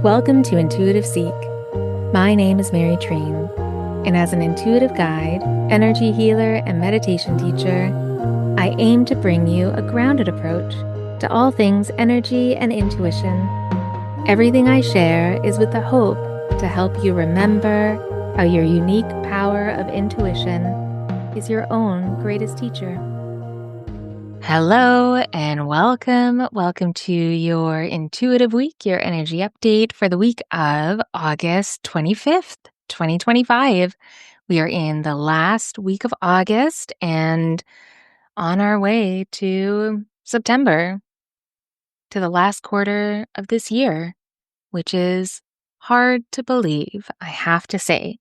Welcome to Intuitive Seek. My name is Mary Train, and as an intuitive guide, energy healer, and meditation teacher, I aim to bring you a grounded approach to all things energy and intuition. Everything I share is with the hope to help you remember how your unique power of intuition is your own greatest teacher. Hello and welcome. Welcome to your intuitive week, your energy update for the week of August 25th, 2025. We are in the last week of August and on our way to September, to the last quarter of this year, which is hard to believe, I have to say.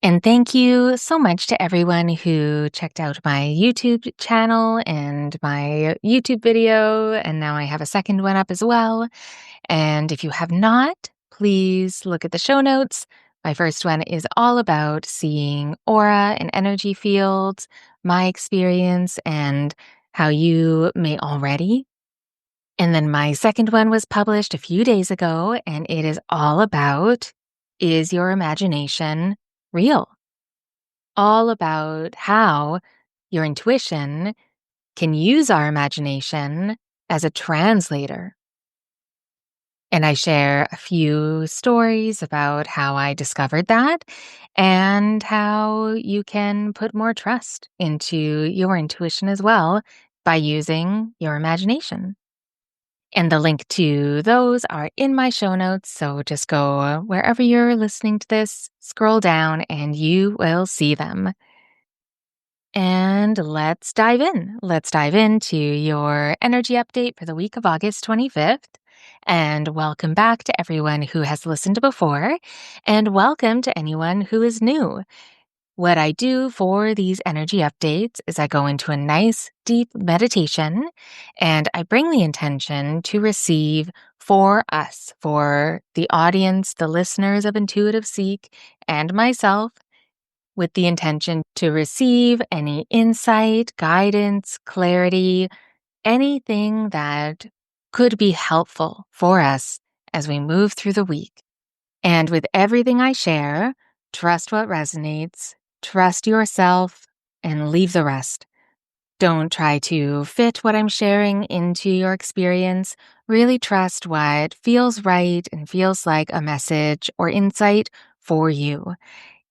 And thank you so much to everyone who checked out my YouTube channel and my YouTube video. And now I have a second one up as well. And if you have not, please look at the show notes. My first one is all about seeing aura and energy fields, my experience, and how you may already. And then my second one was published a few days ago, and it is all about, is your imagination real? All about how your intuition can use our imagination as a translator. And I share a few stories about how I discovered that and how you can put more trust into your intuition as well by using your imagination. And the link to those are in my show notes. So just go wherever you're listening to this, scroll down, and you will see them. And let's dive in. Let's dive into your energy update for the week of August 25th. And welcome back to everyone who has listened before, and welcome to anyone who is new. What I do for these energy updates is I go into a nice, deep meditation, and I bring the intention to receive for us, for the audience, the listeners of Intuitive Seek, and myself, with the intention to receive any insight, guidance, clarity, anything that could be helpful for us as we move through the week. And with everything I share, trust what resonates, trust yourself, and leave the rest. Don't try to fit what I'm sharing into your experience. Really trust what feels right and feels like a message or insight for you.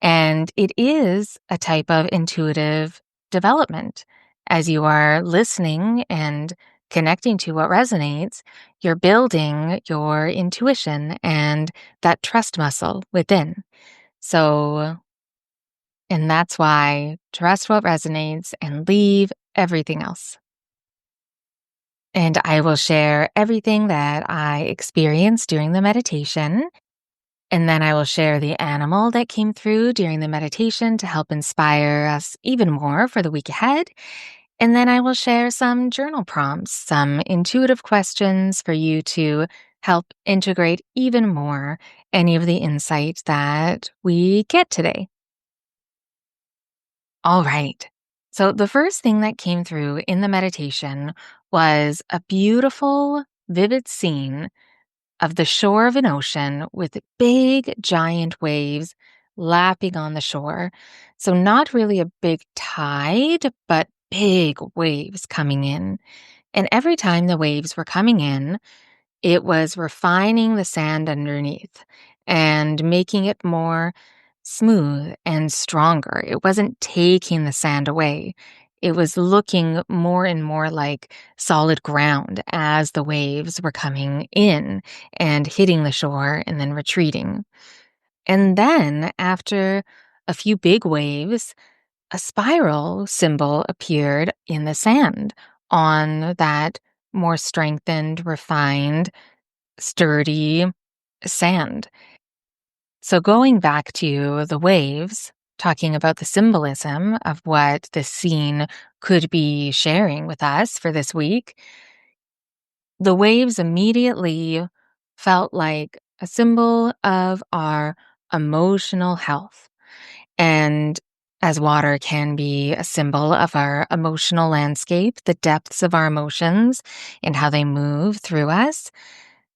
And it is a type of intuitive development. As you are listening and connecting to what resonates, you're building your intuition and that trust muscle within. So, and that's why trust what resonates and leave everything else. And I will share everything that I experienced during the meditation. And then I will share the animal that came through during the meditation to help inspire us even more for the week ahead. And then I will share some journal prompts, some intuitive questions for you to help integrate even more any of the insight that we get today. All right. So the first thing that came through in the meditation was a beautiful, vivid scene of the shore of an ocean with big, giant waves lapping on the shore. So, not really a big tide, but big waves coming in. And every time the waves were coming in, it was refining the sand underneath and making it more smooth and stronger. It wasn't taking the sand away. It was looking more and more like solid ground as the waves were coming in and hitting the shore and then retreating. And then, after a few big waves, a spiral symbol appeared in the sand on that more strengthened, refined, sturdy sand. So going back to the waves, talking about the symbolism of what this scene could be sharing with us for this week, the waves immediately felt like a symbol of our emotional health. And as water can be a symbol of our emotional landscape, the depths of our emotions and how they move through us,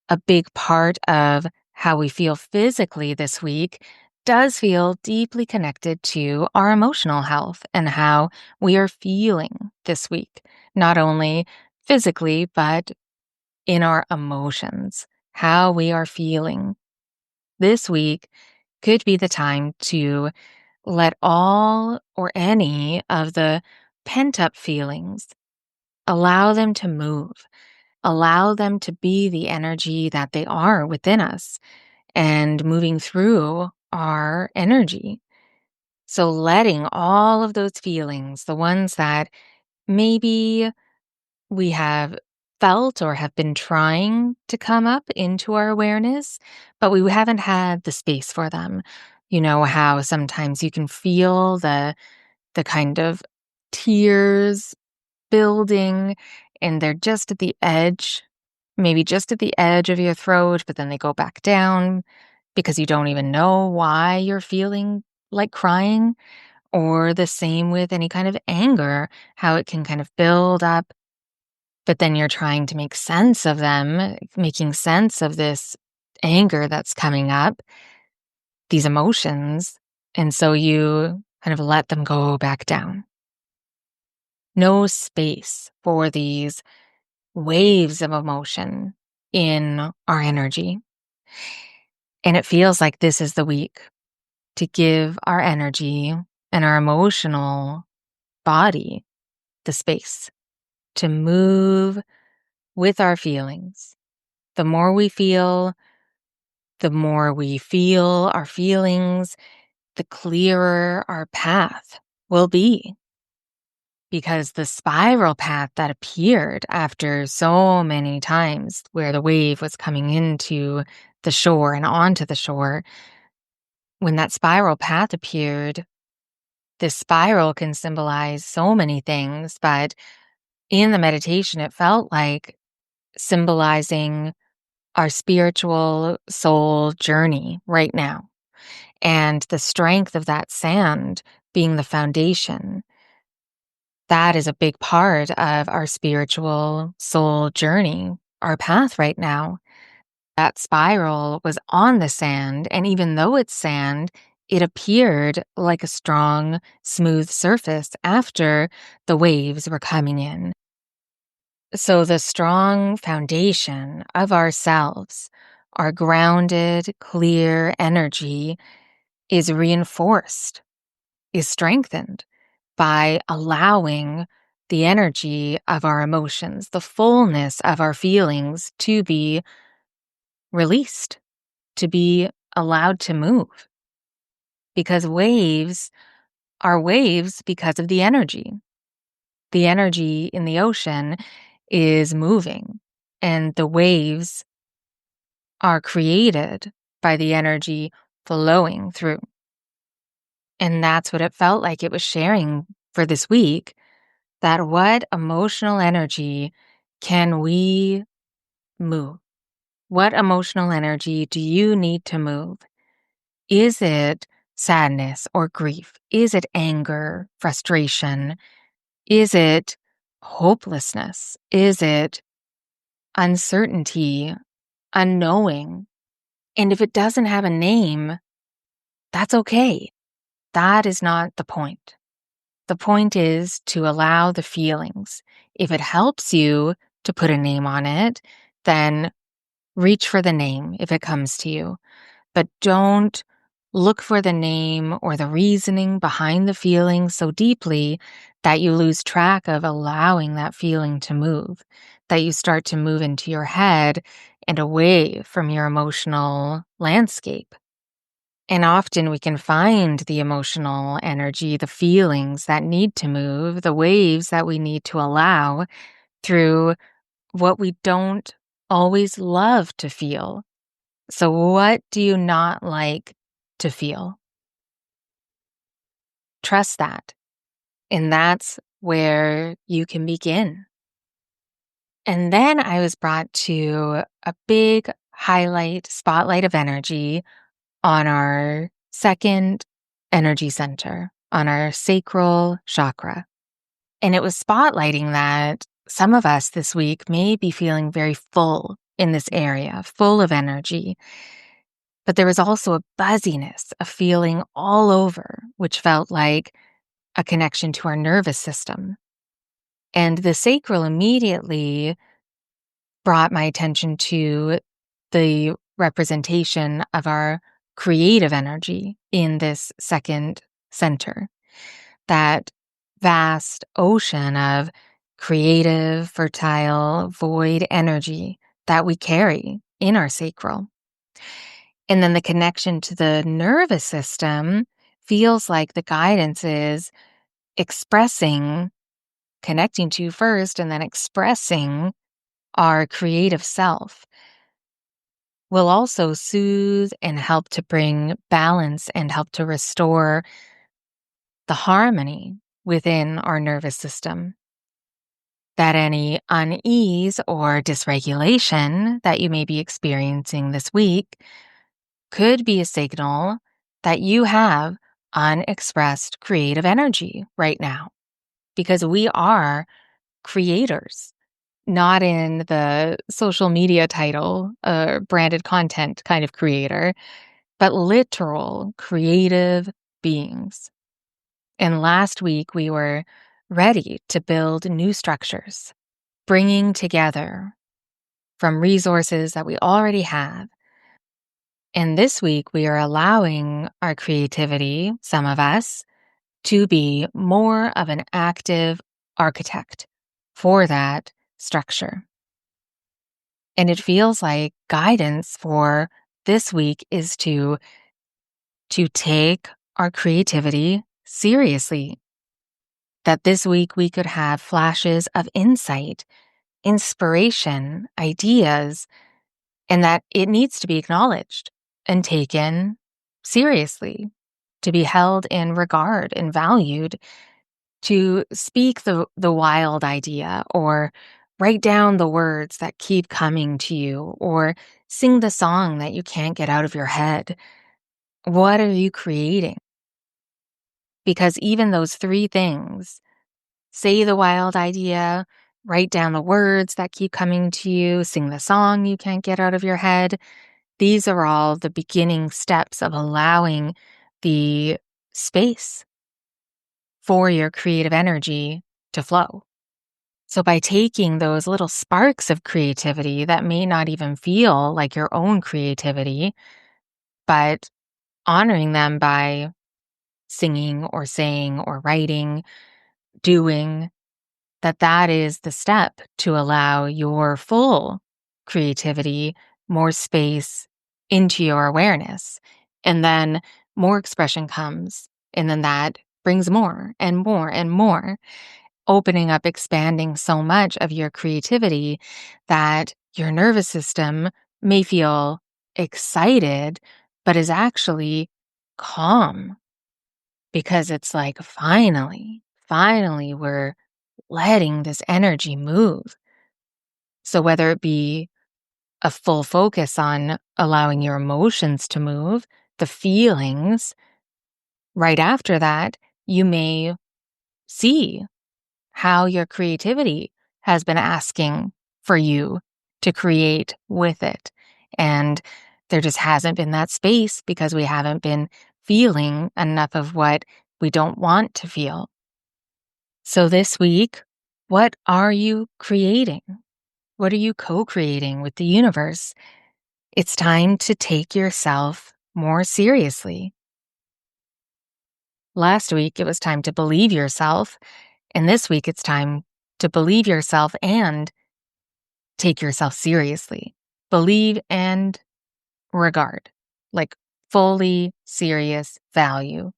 a big part of how we feel physically this week does feel deeply connected to our emotional health and how we are feeling this week, not only physically, but in our emotions, how we are feeling. This week could be the time to let all or any of the pent up feelings, allow them to move, allow them to be the energy that they are within us and moving through our energy. So letting all of those feelings, the ones that maybe we have felt or have been trying to come up into our awareness, but we haven't had the space for them. You know how sometimes you can feel the kind of tears building and they're just at the edge, maybe just at the edge of your throat, but then they go back down because you don't even know why you're feeling like crying. Or the same with any kind of anger, how it can kind of build up, but then you're trying to make sense of them, making sense of this anger that's coming up, these emotions. And so you kind of let them go back down. No space for these waves of emotion in our energy. And it feels like this is the week to give our energy and our emotional body the space to move with our feelings. The more we feel our feelings, the clearer our path will be. Because the spiral path that appeared after so many times where the wave was coming into the shore and onto the shore, when that spiral path appeared, this spiral can symbolize so many things, but in the meditation, it felt like symbolizing our spiritual soul journey right now. And the strength of that sand being the foundation, that is a big part of our spiritual soul journey, our path right now. That spiral was on the sand, and even though it's sand, it appeared like a strong, smooth surface after the waves were coming in. So the strong foundation of ourselves, our grounded, clear energy is reinforced, is strengthened by allowing the energy of our emotions, the fullness of our feelings to be released, to be allowed to move. Because waves are waves because of the energy. The energy in the ocean is moving, and the waves are created by the energy flowing through. And that's what it felt like it was sharing for this week, that what emotional energy can we move? What emotional energy do you need to move? Is it sadness or grief? Is it anger, frustration? Is it hopelessness? Is it uncertainty, unknowing? And if it doesn't have a name, that's okay. That is not the point. The point is to allow the feelings. If it helps you to put a name on it, then reach for the name if it comes to you. But don't look for the name or the reasoning behind the feeling so deeply that you lose track of allowing that feeling to move, that you start to move into your head and away from your emotional landscape. And often we can find the emotional energy, the feelings that need to move, the waves that we need to allow through what we don't always love to feel. So, what do you not like to feel? Trust that. And that's where you can begin. And then I was brought to a big spotlight of energy on our second energy center, on our sacral chakra. And it was spotlighting that some of us this week may be feeling very full in this area, full of energy. But there was also a buzziness, a feeling all over, which felt like a connection to our nervous system. And the sacral immediately brought my attention to the representation of our creative energy in this second center, that vast ocean of creative, fertile, void energy that we carry in our sacral. And then the connection to the nervous system feels like the guidance is expressing, connecting to first, and then expressing our creative self will also soothe and help to bring balance and help to restore the harmony within our nervous system. That any unease or dysregulation that you may be experiencing this week could be a signal that you have unexpressed creative energy right now, because we are creators, not in the social media title, branded content kind of creator, but literal creative beings. And last week, we were ready to build new structures, bringing together from resources that we already have. And this week, we are allowing our creativity, some of us, to be more of an active architect for that structure. And it feels like guidance for this week is to take our creativity seriously. That this week we could have flashes of insight, inspiration, ideas, and that it needs to be acknowledged and taken seriously, to be held in regard and valued, to speak the wild idea or write down the words that keep coming to you or sing the song that you can't get out of your head. What are you creating? Because even those three things, say the wild idea, write down the words that keep coming to you, sing the song you can't get out of your head, these are all the beginning steps of allowing the space for your creative energy to flow. So by taking those little sparks of creativity that may not even feel like your own creativity, but honoring them by singing or saying or writing, doing, that is the step to allow your full creativity more space into your awareness. And then more expression comes. And then that brings more and more and more, opening up, expanding so much of your creativity that your nervous system may feel excited, but is actually calm, because it's like, finally, we're letting this energy move. So whether it be a full focus on allowing your emotions to move, the feelings, right after that, you may see how your creativity has been asking for you to create with it. And there just hasn't been that space because we haven't been feeling enough of what we don't want to feel. So this week, what are you creating? What are you co-creating with the universe? It's time to take yourself more seriously. Last week, it was time to believe yourself. And this week, it's time to believe yourself and take yourself seriously. Believe and regard, like fully serious value.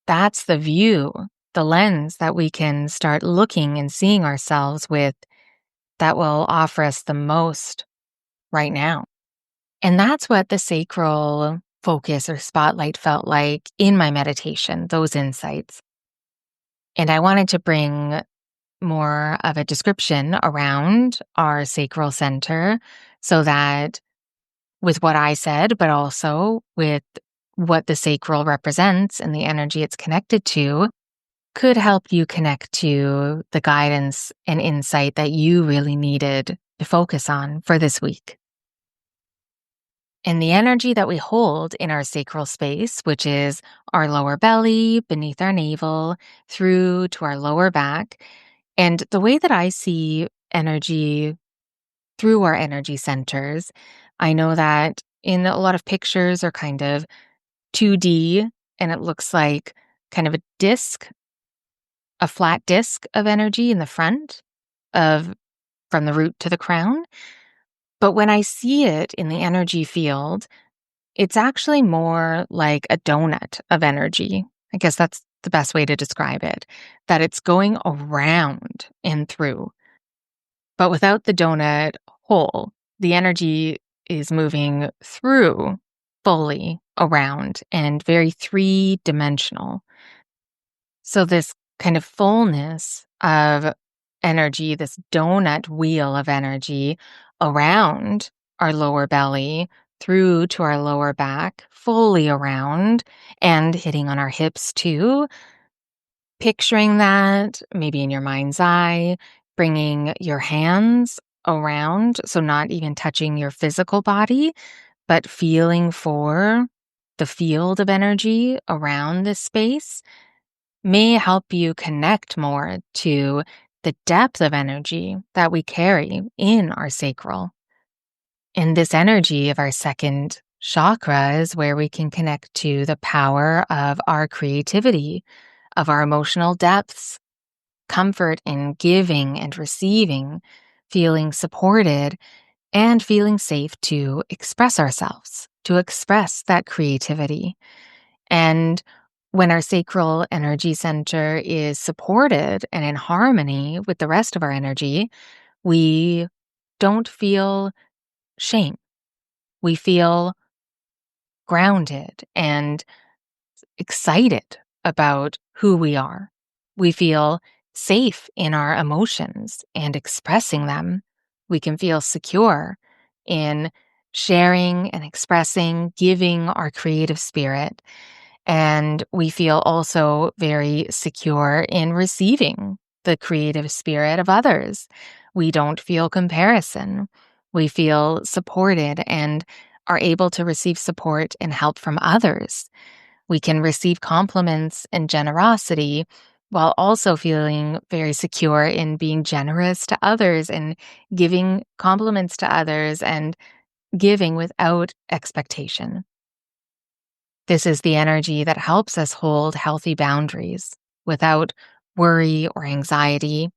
That's the view, the lens that we can start looking and seeing ourselves with, that will offer us the most right now. And that's what the sacral focus or spotlight felt like in my meditation, those insights. And I wanted to bring more of a description around our sacral center so that with what I said, but also with what the sacral represents and the energy it's connected to, could help you connect to the guidance and insight that you really needed to focus on for this week. And the energy that we hold in our sacral space, which is our lower belly, beneath our navel, through to our lower back. And the way that I see energy through our energy centers, I know that in a lot of pictures are kind of 2D, and it looks like kind of a disc, a flat disc of energy in the front of from the root to the crown. But when I see it in the energy field, it's actually more like a donut of energy. I guess that's the best way to describe it, that it's going around and through. But without the donut hole, the energy is moving through fully around and very three-dimensional. So this kind of fullness of energy, this donut wheel of energy around our lower belly, through to our lower back, fully around and hitting on our hips too. Picturing that maybe in your mind's eye, bringing your hands around, so not even touching your physical body, but feeling for the field of energy around this space may help you connect more to the depth of energy that we carry in our sacral. And this energy of our second chakra is where we can connect to the power of our creativity, of our emotional depths, comfort in giving and receiving, feeling supported, and feeling safe to express ourselves, to express that creativity. And when our sacral energy center is supported and in harmony with the rest of our energy, we don't feel shame. We feel grounded and excited about who we are. We feel safe in our emotions and expressing them. We can feel secure in sharing and expressing, giving our creative spirit. And we feel also very secure in receiving the creative spirit of others. We don't feel comparison. We feel supported and are able to receive support and help from others. We can receive compliments and generosity while also feeling very secure in being generous to others and giving compliments to others and giving without expectation. This is the energy that helps us hold healthy boundaries without worry or anxiety,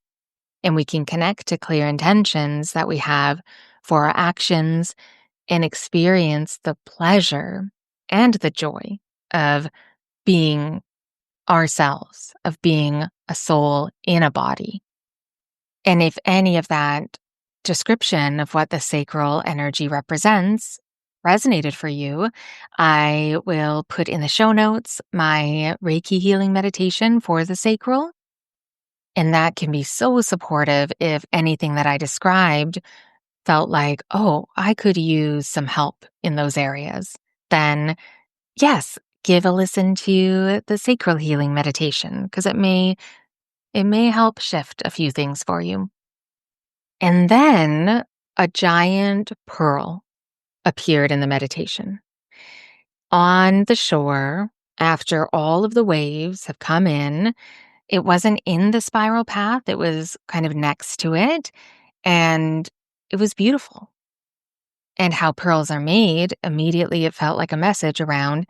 and we can connect to clear intentions that we have for our actions and experience the pleasure and the joy of being ourselves, of being a soul in a body. And if any of that description of what the sacral energy represents resonated for you, I will put in the show notes my Reiki healing meditation for the sacral. And that can be so supportive if anything that I described felt like, oh, I could use some help in those areas. Then, yes, give a listen to the sacral healing meditation because it may help shift a few things for you. And then a giant pearl appeared in the meditation. On the shore, after all of the waves have come in, it wasn't in the spiral path, it was kind of next to it, and it was beautiful. And how pearls are made, immediately it felt like a message around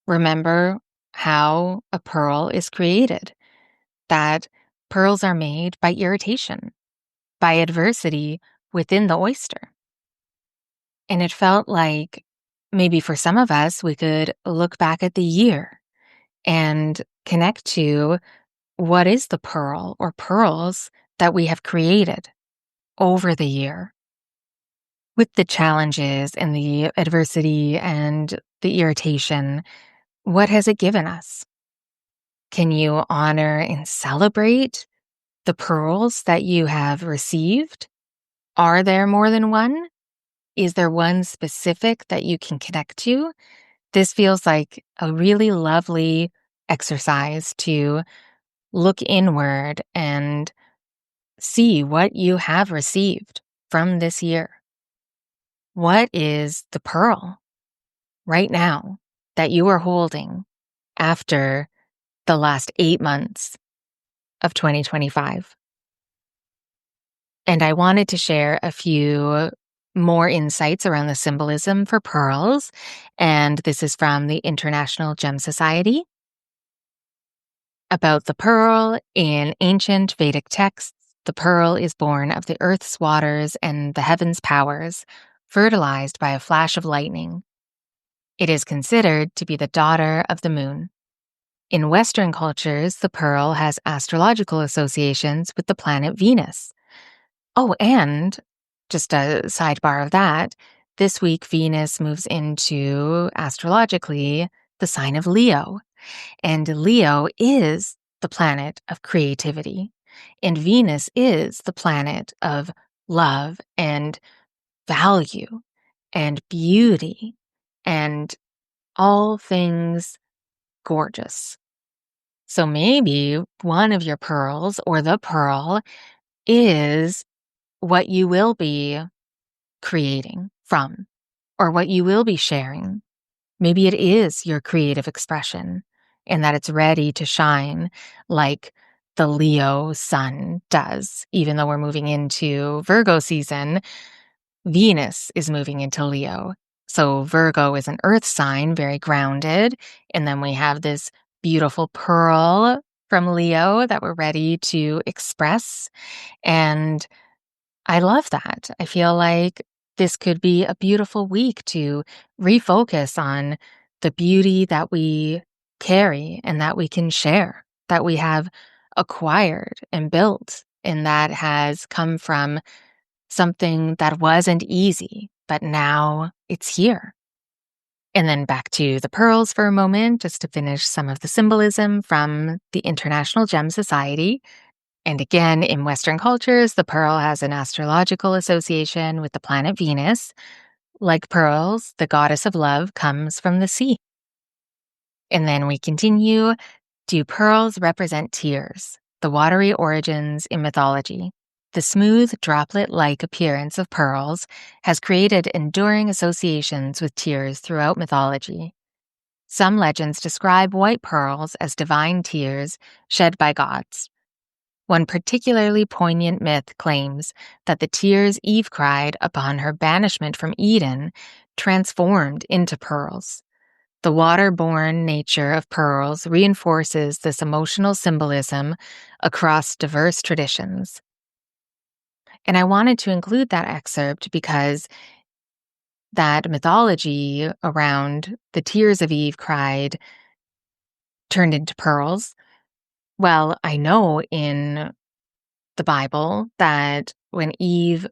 remember how a pearl is created, that pearls are made by irritation, by adversity within the oyster. And it felt like maybe for some of us, we could look back at the year and connect to what is the pearl or pearls that we have created over the year with the challenges and the adversity and the irritation. What has it given us? Can you honor and celebrate the pearls that you have received? Are there more than one? Is there one specific that you can connect to? This feels like a really lovely exercise to look inward and see what you have received from this year. What is the pearl right now that you are holding after the last 8 months of 2025. And I wanted to share a few more insights around the symbolism for pearls. And this is from the International Gem Society. About the pearl in ancient Vedic texts, the pearl is born of the earth's waters and the heaven's powers, fertilized by a flash of lightning. It is considered to be the daughter of the moon. In Western cultures, the pearl has astrological associations with the planet Venus. Oh, and just a sidebar of that, this week Venus moves into, astrologically, the sign of Leo. And Leo is the planet of creativity. And Venus is the planet of love and value and beauty and all things gorgeous. So maybe one of your pearls or the pearl is what you will be creating from or what you will be sharing. Maybe it is your creative expression and that it's ready to shine like the Leo sun does. Even though we're moving into Virgo season, Venus is moving into Leo. So Virgo is an earth sign, very grounded. And then we have this beautiful pearl from Leo that we're ready to express. And I love that. I feel like this could be a beautiful week to refocus on the beauty that we carry and that we can share, that we have acquired and built, and that has come from something that wasn't easy, but now it's here. And then back to the pearls for a moment, just to finish some of the symbolism from the International Gem Society. And again, in Western cultures, the pearl has an astrological association with the planet Venus. Like pearls, the goddess of love comes from the sea. And then we continue. Do pearls represent tears, the watery origins in mythology? The smooth, droplet-like appearance of pearls has created enduring associations with tears throughout mythology. Some legends describe white pearls as divine tears shed by gods. One particularly poignant myth claims that the tears Eve cried upon her banishment from Eden transformed into pearls. The water-borne nature of pearls reinforces this emotional symbolism across diverse traditions. And I wanted to include that excerpt because that mythology around the tears of Eve cried turned into pearls. Well, I know in the Bible that when Eve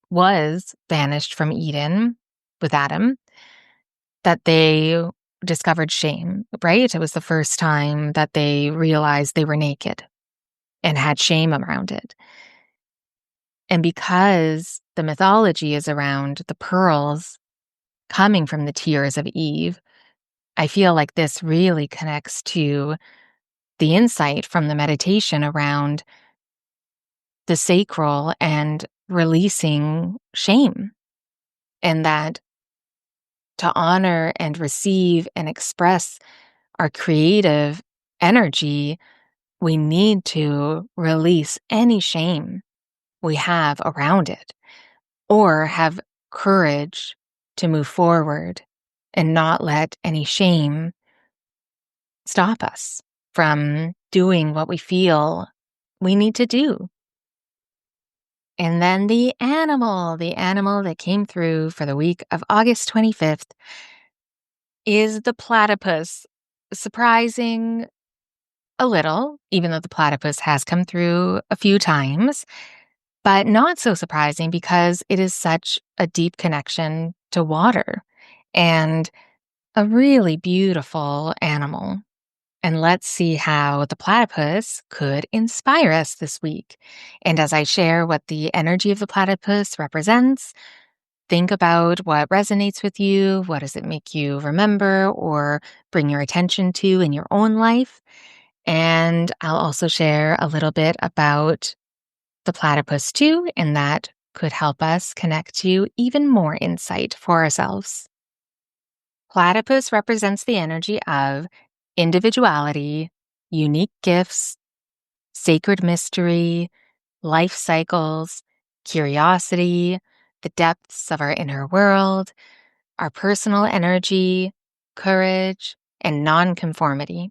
was banished from Eden with Adam, that they discovered shame, right? It was the first time that they realized they were naked and had shame around it. And because the mythology is around the pearls coming from the tears of Eve, I feel like this really connects to the insight from the meditation around the sacral and releasing shame. And that to honor and receive and express our creative energy, we need to release any shame we have around it or have courage to move forward and not let any shame stop us from doing what we feel we need to do. And then the animal that came through for the week of August 25th is the platypus. Surprising a little, even though the platypus has come through a few times, but not so surprising because it is such a deep connection to water and a really beautiful animal. And let's see how the platypus could inspire us this week. And as I share what the energy of the platypus represents, think about what resonates with you. What does it make you remember or bring your attention to in your own life? And I'll also share a little bit about the platypus too, and that could help us connect to even more insight for ourselves. Platypus represents the energy of individuality, unique gifts, sacred mystery, life cycles, curiosity, the depths of our inner world, our personal energy, courage, and nonconformity.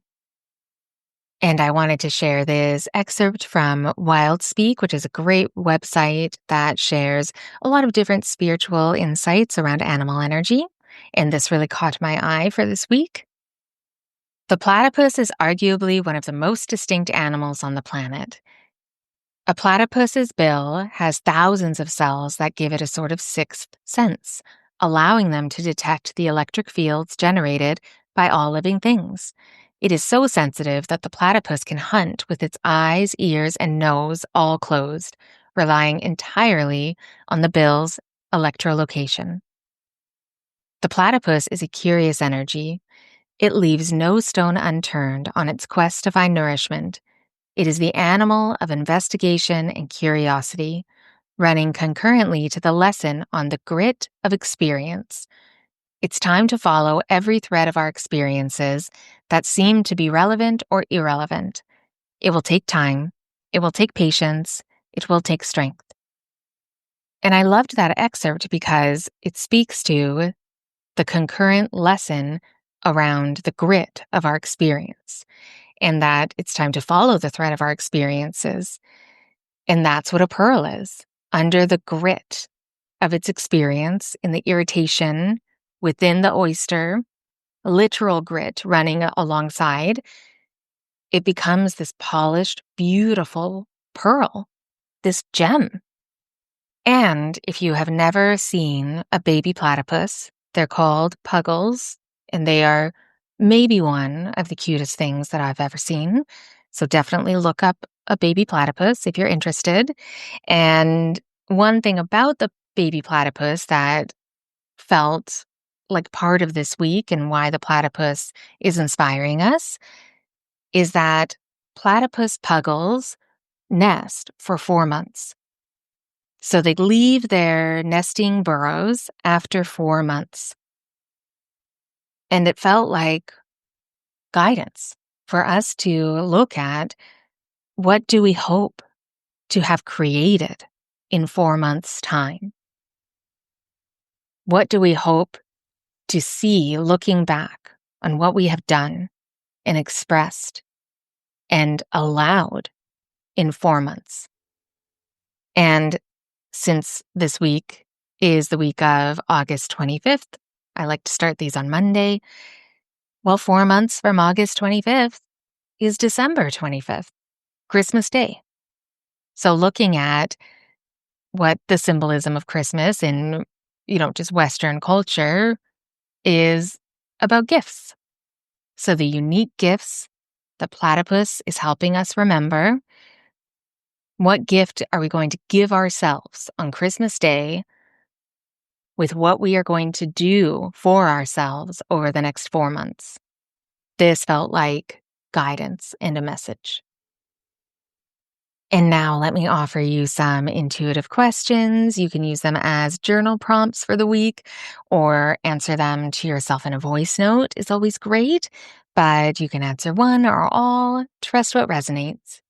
And I wanted to share this excerpt from Wild Speak, which is a great website that shares a lot of different spiritual insights around animal energy. And this really caught my eye for this week. The platypus is arguably one of the most distinct animals on the planet. A platypus's bill has thousands of cells that give it a sort of sixth sense, allowing them to detect the electric fields generated by all living things. It is so sensitive that the platypus can hunt with its eyes, ears, and nose all closed, relying entirely on the bill's electrolocation. The platypus is a curious energy. It leaves no stone unturned on its quest to find nourishment. It is the animal of investigation and curiosity, running concurrently to the lesson on the grit of experience. It's time to follow every thread of our experiences that seem to be relevant or irrelevant. It will take time. It will take patience. It will take strength. And I loved that excerpt because it speaks to the concurrent lesson around the grit of our experience, and that it's time to follow the thread of our experiences. And that's what a pearl is. Under the grit of its experience, in the irritation within the oyster, literal grit running alongside, it becomes this polished, beautiful pearl, this gem. And if you have never seen a baby platypus, they're called puggles, and they are maybe one of the cutest things that I've ever seen. So definitely look up a baby platypus if you're interested. And one thing about the baby platypus that felt like part of this week and why the platypus is inspiring us is that platypus puggles nest for 4 months. So they leave their nesting burrows after 4 months. And it felt like guidance for us to look at, what do we hope to have created in 4 months' time? What do we hope to see looking back on what we have done and expressed and allowed in 4 months? And since this week is the week of August 25th, I like to start these on Monday. Well, 4 months from August 25th is December 25th, Christmas Day. So looking at what the symbolism of Christmas in, just Western culture is about gifts. So the unique gifts that platypus is helping us remember. What gift are we going to give ourselves on Christmas Day with what we are going to do for ourselves over the next 4 months? This felt like guidance and a message. And now let me offer you some intuitive questions. You can use them as journal prompts for the week, or answer them to yourself in a voice note is always great, but you can answer one or all. Trust what resonates.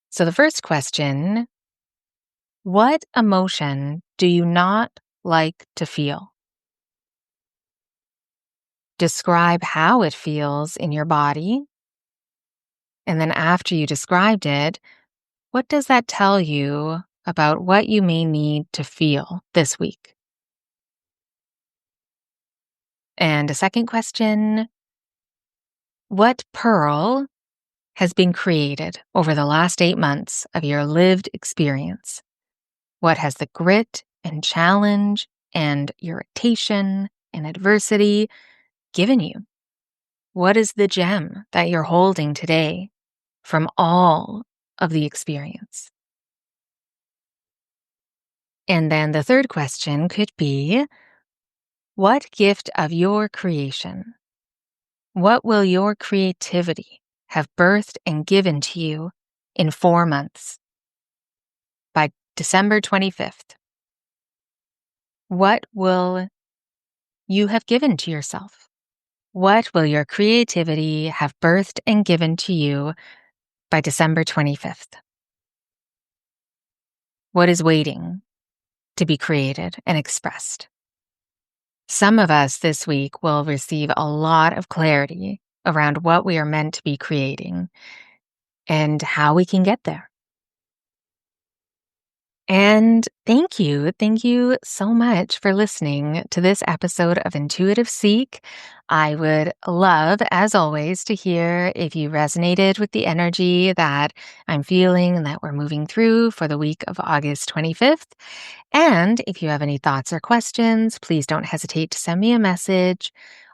So the first question: what emotion do you not like to feel? Describe how it feels in your body. And then after you described it, what does that tell you about what you may need to feel this week? And a second question: what pearl has been created over the last 8 months of your lived experience? What has the grit and challenge and irritation and adversity given you? What is the gem that you're holding today from all of the experience? And then the third question could be, what gift of your creation, what will your creativity have birthed and given to you in 4 months? By December 25th, what will you have given to yourself? What will your creativity have birthed and given to you by December 25th? What is waiting to be created and expressed? Some of us this week will receive a lot of clarity around what we are meant to be creating and how we can get there. And thank you. Thank you so much for listening to this episode of Intuitive Seek. I would love, as always, to hear if you resonated with the energy that I'm feeling and that we're moving through for the week of August 25th. And if you have any thoughts or questions, please don't hesitate to send me a message.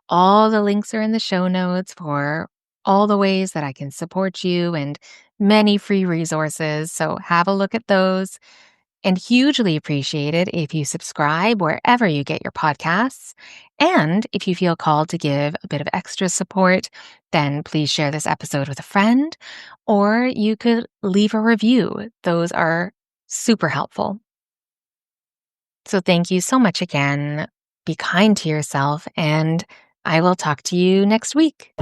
All the links are in the show notes for all the ways that I can support you and many free resources. So have a look at those. And hugely appreciate it if you subscribe wherever you get your podcasts. And if you feel called to give a bit of extra support, then please share this episode with a friend, or you could leave a review. Those are super helpful. So thank you so much again. Be kind to yourself, and I will talk to you next week.